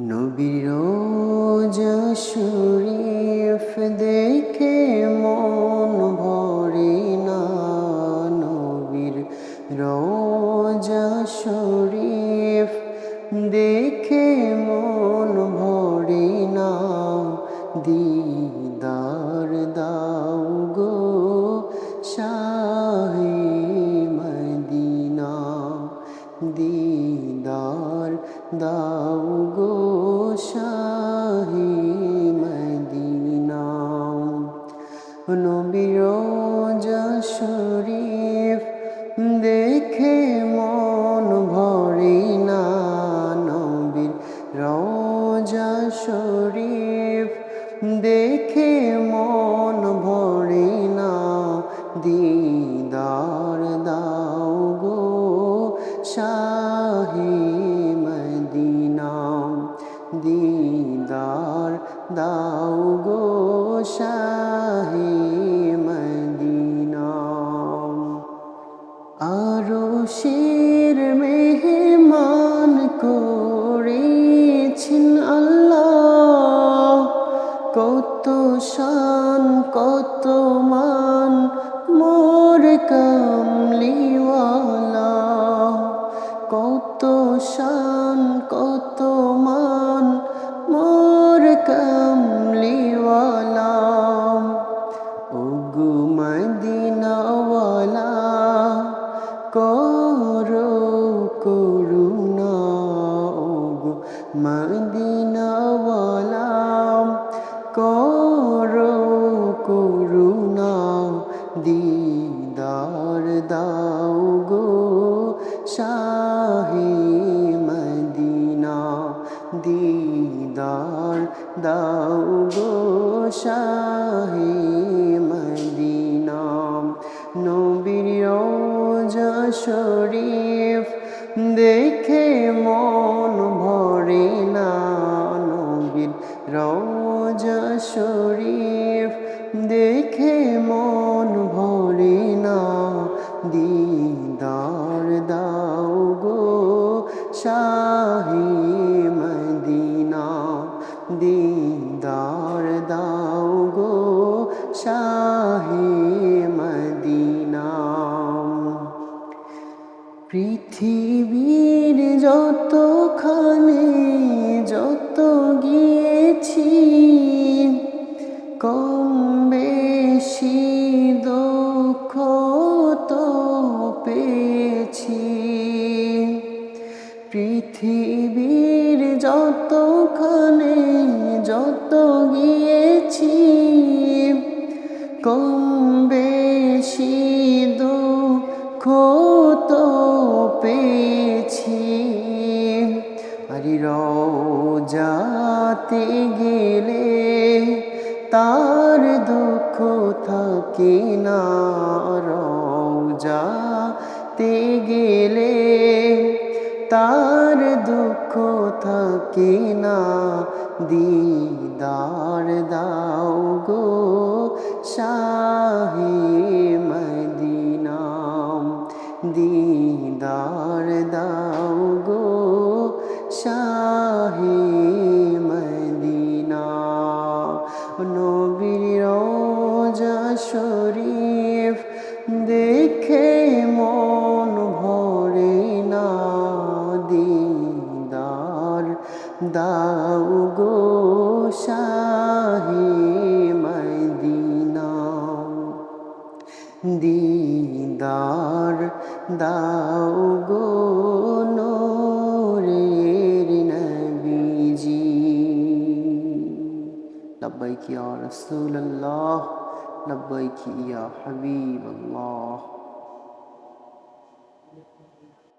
নবীর রোজা শরীফ দেখে মন ভরে না। নবীর রোজা শরীফ দেখে মন ভরে না। দিদার দাও গো শাহে মদিনা, দিদার দাও গো শাহে মদিনা। নবীর রোজা শরীফ দেখে মন ভরে না। নবীর রোজা শরীফ দেখে মন ভরে না। দিদার দাও গো শাহে মদিনা, দিদার দাও গো শাহে মদিনা। আরশের মেহমান করেছেন আল্লাহ, কত শান কত মান মোর কামলিওয়ালা। কত শান কত মান মোর কামলিওয়ালা। ওগো মদিনাওয়ালা করো করুণা। ওগো মদিনাওয়ালা করো করুণা। দিদার দাও গো শাহে মদিনা, দিদার দাও গো শাহে মদিনা। নবীর রোজা শরীফ দেখে মন ভরে না। নবীর রোজা শরীফ দেখে মন ভরে না। দিদার দাও গো শাহে মদিনা, দিদার দাও গো শাহে মদিনা। পৃথিবীর যতখানে যত গিয়েছি, কম বেশি দুঃখ তো পেয়েছি। পৃথিবীর যতখানে যত গিয়েছি, কম বেশি দুঃখ তো পেয়েছি। আরে রওজাতে গেলে তার দুঃখ থাকে না। রওজাতে গেলে তার দুঃখ থাকে না। দিদার দাও গো শাহে মদিনা, দিদার দাও গো শাহে মদিনা। নবীর রোজা শরীফ দেখে মন ভরে না। দিদার দাও গো শাহে মদিনা, দিদার দাও গো নূরের নবীজি। লব্বাইক ইয়া রাসূলুল্লাহ, লব্বাইক ইয়া হাবিবাল্লাহ।